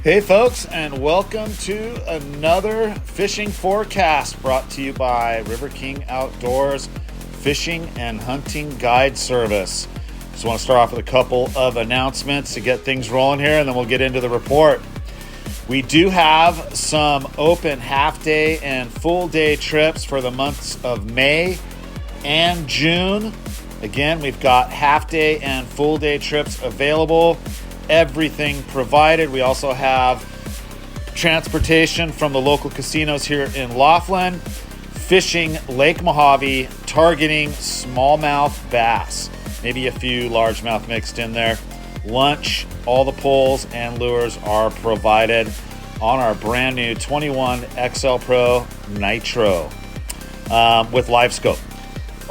Hey folks, and welcome to another fishing forecast brought to you by River King Outdoors Fishing and Hunting Guide Service. Just want to start off with a couple of announcements to get things rolling here, and then we'll get into the report. We do have some open half-day and full-day trips for the months of May and June. Again, we've got half-day and full-day trips available. Everything provided. We also have transportation from the local casinos here in Laughlin, fishing Lake Mojave, targeting smallmouth bass, maybe a few largemouth mixed in there. Lunch, all the poles and lures are provided on our brand new 21 XL Pro Nitro with live scope.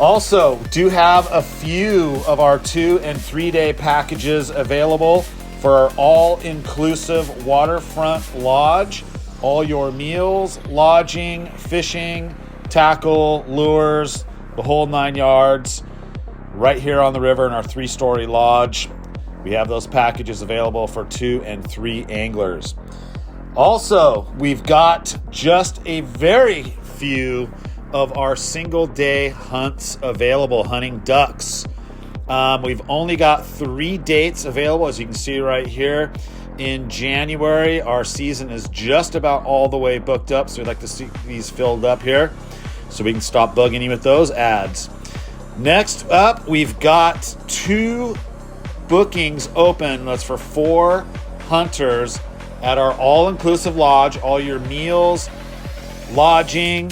Also, do have a few of our 2 and 3 day packages available for our all-inclusive waterfront lodge. All your meals, lodging, fishing, tackle, lures, the whole 9 yards, right here on the river in our 3-story lodge. We have those packages available for 2 and 3 anglers. Also, we've got just a very few of our single-day hunts available, hunting ducks. We've only got 3 dates available, as you can see right here. In January, our season is just about all the way booked up, so we'd like to see these filled up here so we can stop bugging you with those ads. Next up, we've got 2 bookings open. That's for 4 hunters at our all-inclusive lodge. All your meals, lodging,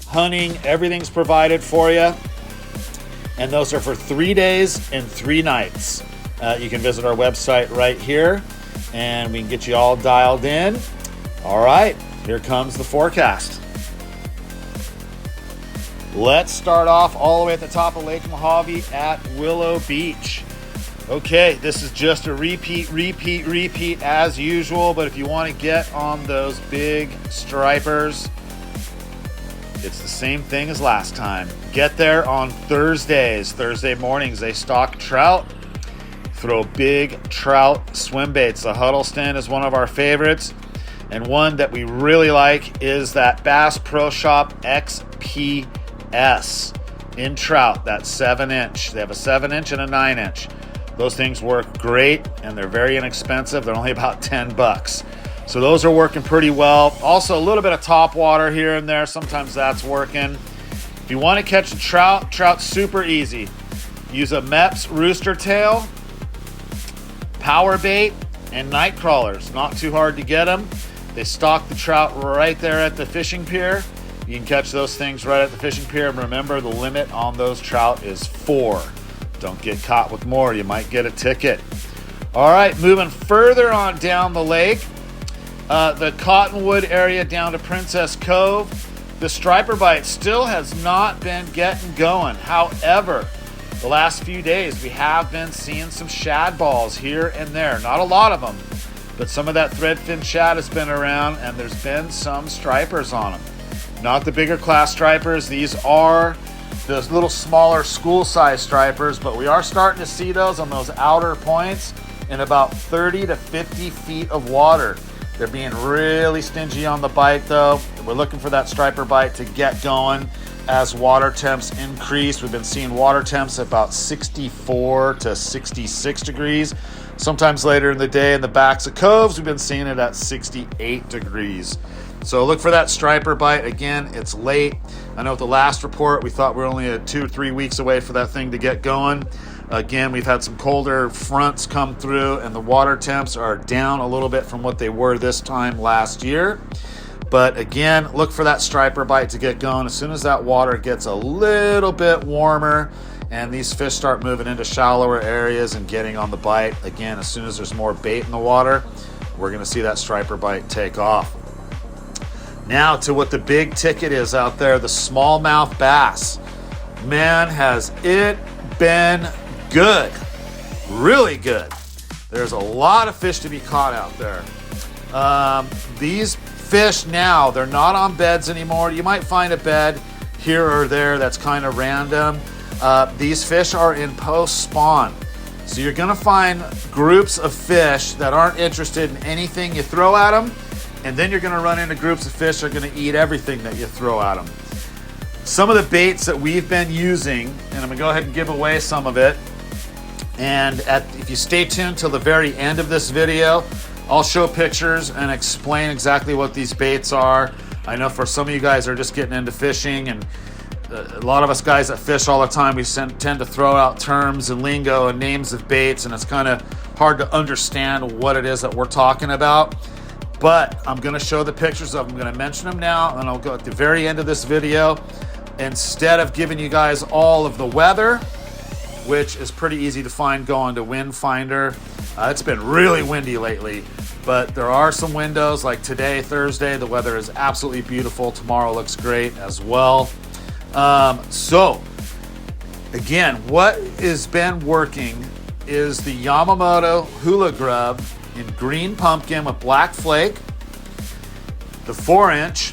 hunting, everything's provided for you. And those are for 3 days and 3 nights. You can visit our website right here, and we can get you all dialed in. All right, here comes the forecast. Let's start off all the way at the top of Lake Mojave at Willow Beach. Okay, this is just a repeat as usual, but if you want to get on those big stripers, it's the same thing as last time. Get there on Thursdays. Thursday mornings, they stock trout. Throw big trout swim baits. The Huddleston is one of our favorites. And one that we really like is that Bass Pro Shop XPS in trout, that 7-inch. They have a 7-inch and a 9-inch. Those things work great, and they're very inexpensive. They're only about $10. So those are working pretty well. Also, a little bit of top water here and there. Sometimes that's working. If you want to catch a trout's super easy. Use a Mepps rooster tail, power bait, and night crawlers. Not too hard to get them. They stock the trout right there at the fishing pier. You can catch those things right at the fishing pier. And remember, the limit on those trout is 4. Don't get caught with more. You might get a ticket. All right, moving further on down the lake. The Cottonwood area down to Princess Cove. The striper bite still has not been getting going. However, the last few days we have been seeing some shad balls here and there. Not a lot of them, but some of that threadfin shad has been around, and there's been some stripers on them. Not the bigger class stripers. These are those little smaller school-size stripers, but we are starting to see those on those outer points in about 30 to 50 feet of water. They're being really stingy on the bite, though. We're looking for that striper bite to get going as water temps increase. We've been seeing water temps at about 64 to 66 degrees. Sometimes later in the day in the backs of coves, we've been seeing it at 68 degrees. So look for that striper bite. Again, it's late. I know with the last report, we thought we were only 2 or 3 weeks away for that thing to get going. Again, we've had some colder fronts come through, and the water temps are down a little bit from what they were this time last year. But again, look for that striper bite to get going. As soon as that water gets a little bit warmer and these fish start moving into shallower areas and getting on the bite, again, as soon as there's more bait in the water, we're going to see that striper bite take off. Now to what the big ticket is out there, the smallmouth bass. Man, has it been good. Really good. There's a lot of fish to be caught out there. These fish now, they're not on beds anymore. You might find a bed here or there that's kind of random. These fish are in post-spawn. So you're gonna find groups of fish that aren't interested in anything you throw at them, and then you're gonna run into groups of fish that are gonna eat everything that you throw at them. Some of the baits that we've been using, and I'm gonna go ahead and give away some of it, and if you stay tuned till the very end of this video, I'll show pictures and explain exactly what these baits are. I know for some of you guys are just getting into fishing, and a lot of us guys that fish all the time, we tend to throw out terms and lingo and names of baits, and it's kind of hard to understand what it is that we're talking about. But I'm going to show the pictures of them. I'm going to mention them now, and I'll go at the very end of this video. Instead of giving you guys all of the weather, which is pretty easy to find going to Wind Finder. It's been really windy lately, but there are some windows like today, Thursday. The weather is absolutely beautiful. Tomorrow looks great as well. So again, what has been working is the Yamamoto Hula Grub in green pumpkin with black flake, the 4-inch,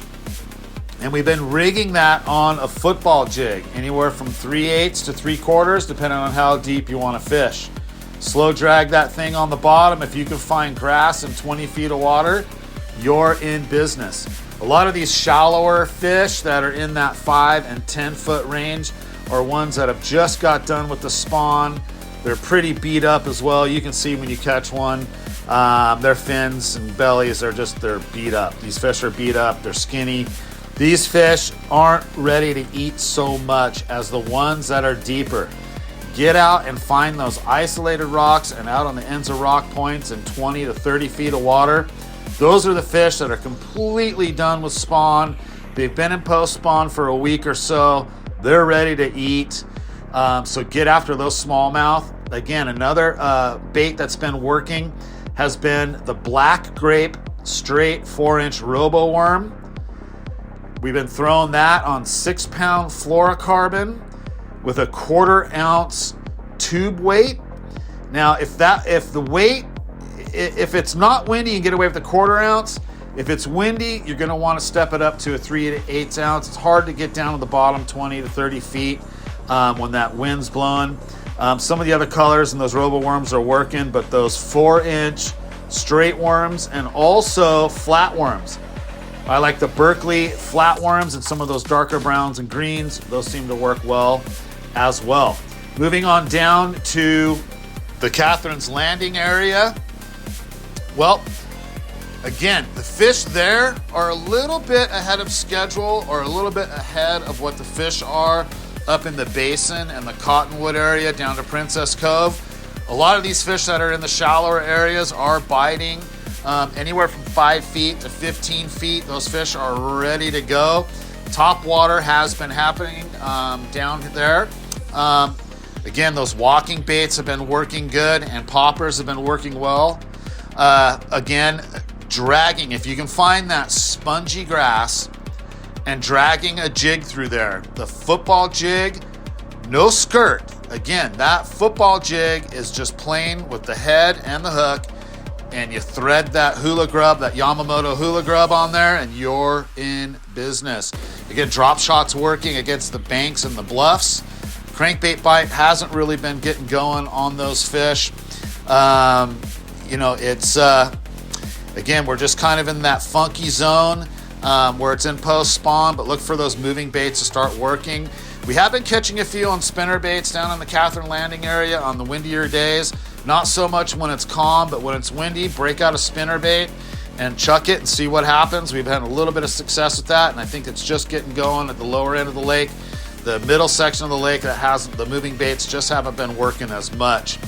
and we've been rigging that on a football jig, anywhere from 3/8 to 3/4, depending on how deep you want to fish. Slow drag that thing on the bottom. If you can find grass in 20 feet of water, you're in business. A lot of these shallower fish that are in that 5 and 10 foot range are ones that have just got done with the spawn. They're pretty beat up as well. You can see when you catch one, their fins and bellies they're beat up. These fish are beat up, they're skinny. These fish aren't ready to eat so much as the ones that are deeper. Get out and find those isolated rocks and out on the ends of rock points in 20 to 30 feet of water. Those are the fish that are completely done with spawn. They've been in post spawn for a week or so. They're ready to eat. So get after those smallmouth. Again, another bait that's been working has been the black grape straight 4-inch robo worm. We've been throwing that on 6-pound fluorocarbon with a 1/4 ounce tube weight. Now, if it's not windy, you can get away with a 1/4 ounce. If it's windy, you're gonna wanna step it up to a 3/8 ounce. It's hard to get down to the bottom 20 to 30 feet when that wind's blowing. Some of the other colors and those robo worms are working, but those 4-inch straight worms and also flatworms. I like the Berkeley flatworms and some of those darker browns and greens. Those seem to work well as well. Moving on down to the Catherine's Landing area. Well, again, the fish there are a little bit ahead of schedule, or a little bit ahead of what the fish are up in the basin and the Cottonwood area down to Princess Cove. A lot of these fish that are in the shallower areas are biting anywhere from 5 feet to 15 feet. Those fish are ready to go. Top water has been happening down there. Again, those walking baits have been working good, and poppers have been working well. Again, dragging, if you can find that spongy grass and dragging a jig through there. The football jig, no skirt. Again, that football jig is just plain with the head and the hook, and you thread that hula grub, that Yamamoto hula grub on there, and you're in business. Again, drop shots working against the banks and the bluffs. Crankbait bite hasn't really been getting going on those fish. It's again, we're just kind of in that funky zone where it's in post spawn, but look for those moving baits to start working. We have been catching a few on spinner baits down in the Catherine Landing area on the windier days. Not so much when it's calm, but when it's windy, break out a spinner bait and chuck it and see what happens. We've had a little bit of success with that, and I think it's just getting going at the lower end of the lake. The middle section of the lake that has the moving baits just haven't been working as much.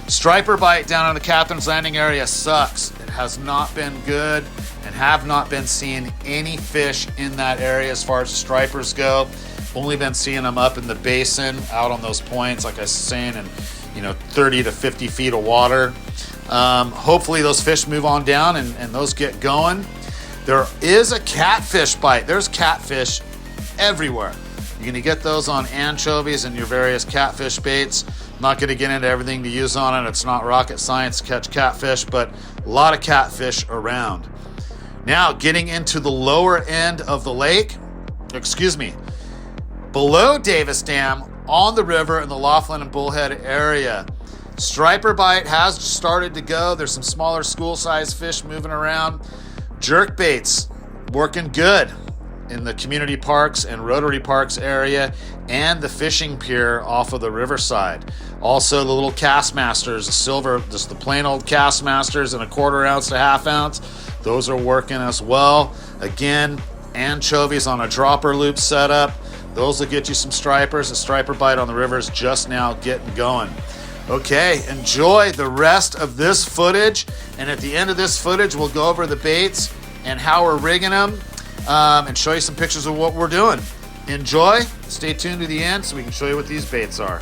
Striper bite down in the Catherine's Landing area sucks. It has not been good, and have not been seeing any fish in that area as far as stripers go. Only been seeing them up in the basin, out on those points, like I was saying, in 30 to 50 feet of water. Hopefully those fish move on down and those get going. There is a catfish bite. There's catfish everywhere. You're gonna get those on anchovies and your various catfish baits. I'm not gonna get into everything to use on it. It's not rocket science to catch catfish, but a lot of catfish around. Now, getting into the lower end of the lake, below Davis Dam on the river in the Laughlin and Bullhead area. Striper bite has started to go. There's some smaller school-sized fish moving around. Jerk baits working good in the community parks and Rotary Parks area and the fishing pier off of the riverside. Also the little Castmasters, the silver, just the plain old Castmasters in a 1/4 ounce to 1/2 ounce. Those are working as well. Again, anchovies on a dropper loop setup. Those will get you some stripers. The striper bite on the river is just now getting going. Okay, enjoy the rest of this footage. And at the end of this footage, we'll go over the baits and how we're rigging them and show you some pictures of what we're doing. Enjoy. Stay tuned to the end so we can show you what these baits are.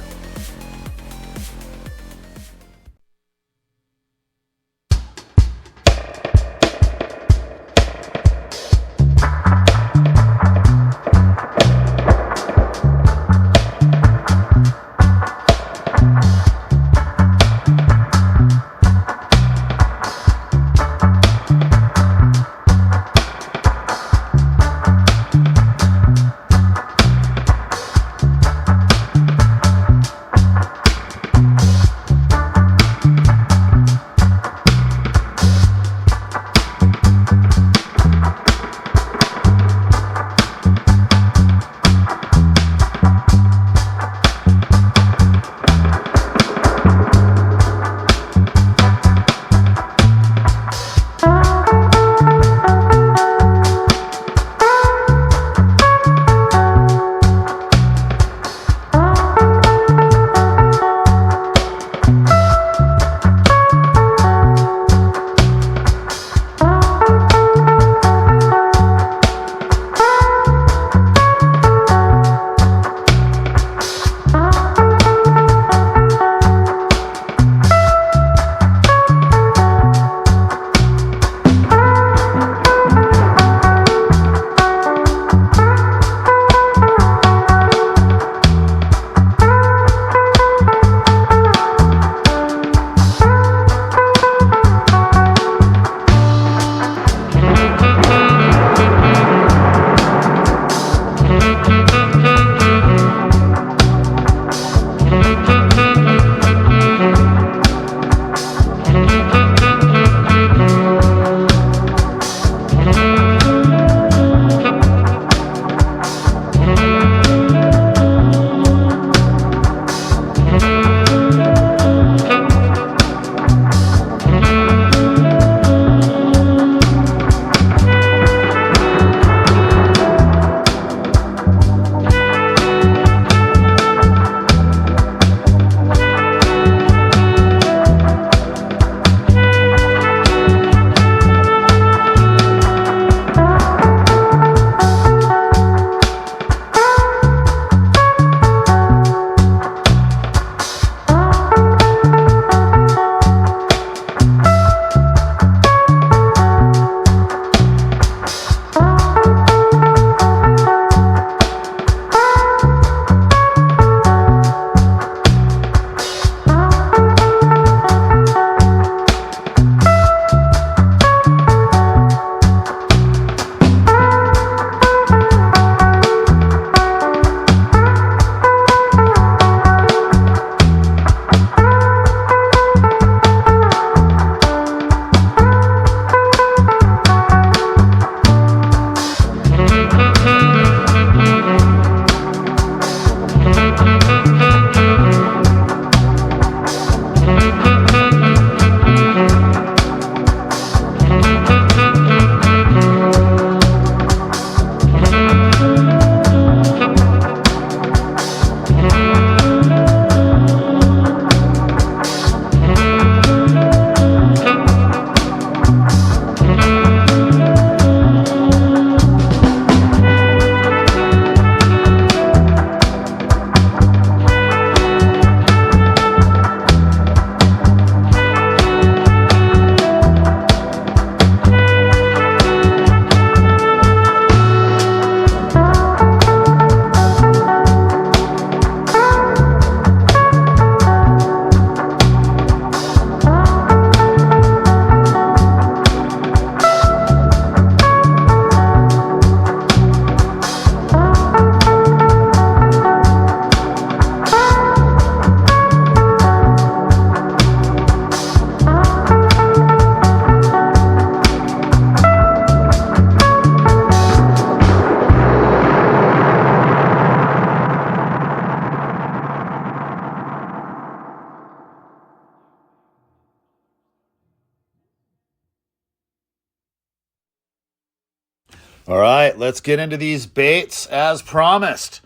All right, let's get into these baits as promised.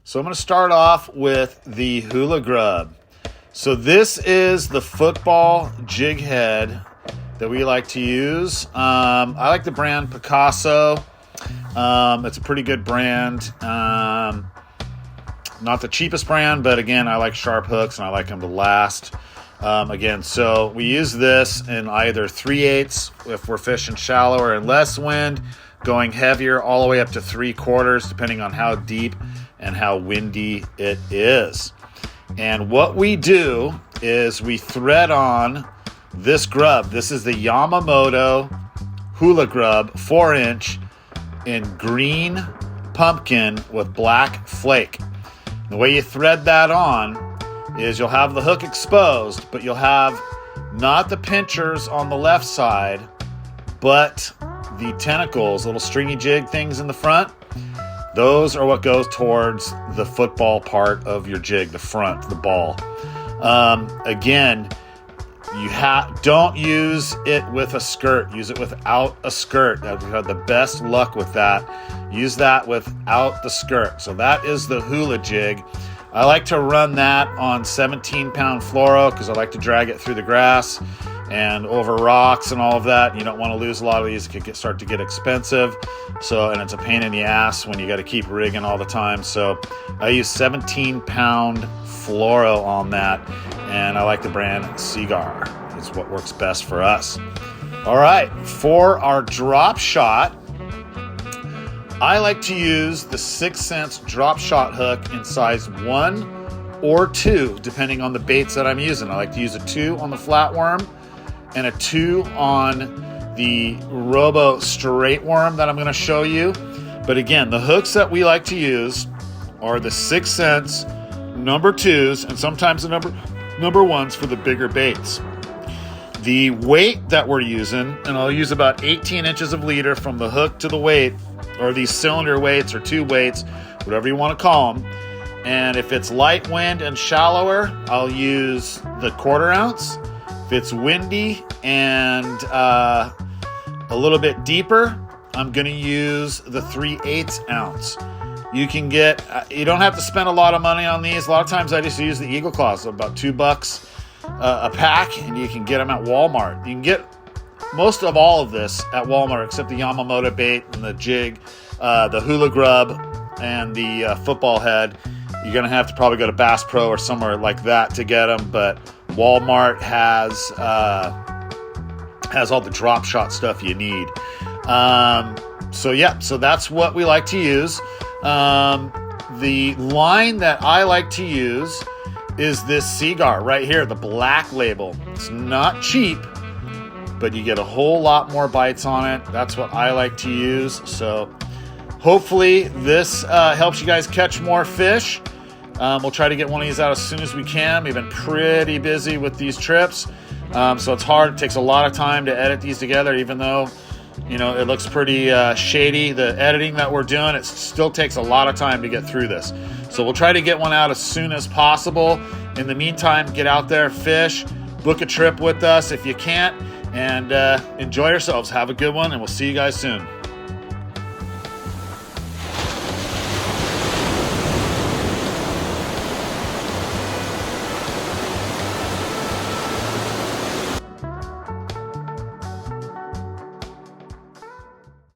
So I'm going to start off with the hula grub. So this is the football jig head that we like to use. I like the brand Picasso. It's a pretty good brand. Not the cheapest brand, but again, I like sharp hooks and I like them to last. Again, so we use this in either 3/8 if we're fishing shallower and less wind, going heavier all the way up to 3/4, depending on how deep and how windy it is. And what we do is we thread on this grub. This is the Yamamoto Hula Grub 4-inch in green pumpkin with black flake. The way you thread that on is you'll have the hook exposed, but you'll have not the pinchers on the left side, but the tentacles, little stringy jig things in the front. Those are what goes towards the football part of your jig, the front, the ball. Again, don't use it with a skirt. Use it without a skirt. We've had the best luck with that. Use that without the skirt. So that is the hula jig. I like to run that on 17-pound fluoro because I like to drag it through the grass and over rocks and all of that. You don't want to lose a lot of these. It could start to get expensive. And it's a pain in the ass when you got to keep rigging all the time. So I use 17-pound fluoro on that, and I like the brand Seagar. It's what works best for us. All right, for our drop shot, I like to use the 6 cents drop shot hook in size 1 or 2, depending on the baits that I'm using. I like to use a 2 on the flatworm and a 2 on the Robo straight worm that I'm going to show you. But again, the hooks that we like to use are the 6 cents number 2s and sometimes the number 1s for the bigger baits. The weight that we're using, and I'll use about 18 inches of leader from the hook to the weight, or these cylinder weights or 2 weights, whatever you want to call them. And if it's light wind and shallower, I'll use the 1/4 ounce. If it's windy and a little bit deeper, I'm going to use the 3/8 ounce. You don't have to spend a lot of money on these. A lot of times I just use the Eagle Claws, about $2 a pack, and you can get them at Walmart. You can get most of all of this at Walmart except the Yamamoto bait and the jig, the hula grub, and the football head. You're going to have to probably go to Bass Pro or somewhere like that to get them, but Walmart has all the drop shot stuff you need. So that's what we like to use. The line that I like to use is this Seagar right here, the black label. It's not cheap, but you get a whole lot more bites on it. That's what I like to use. So hopefully this helps you guys catch more fish. We'll try to get one of these out as soon as we can. We've been pretty busy with these trips. So it's hard. It takes a lot of time to edit these together, even though, it looks pretty shady. The editing that we're doing, it still takes a lot of time to get through this. So we'll try to get one out as soon as possible. In the meantime, get out there, fish, book a trip with us if you can't, and enjoy yourselves. Have a good one, and we'll see you guys soon.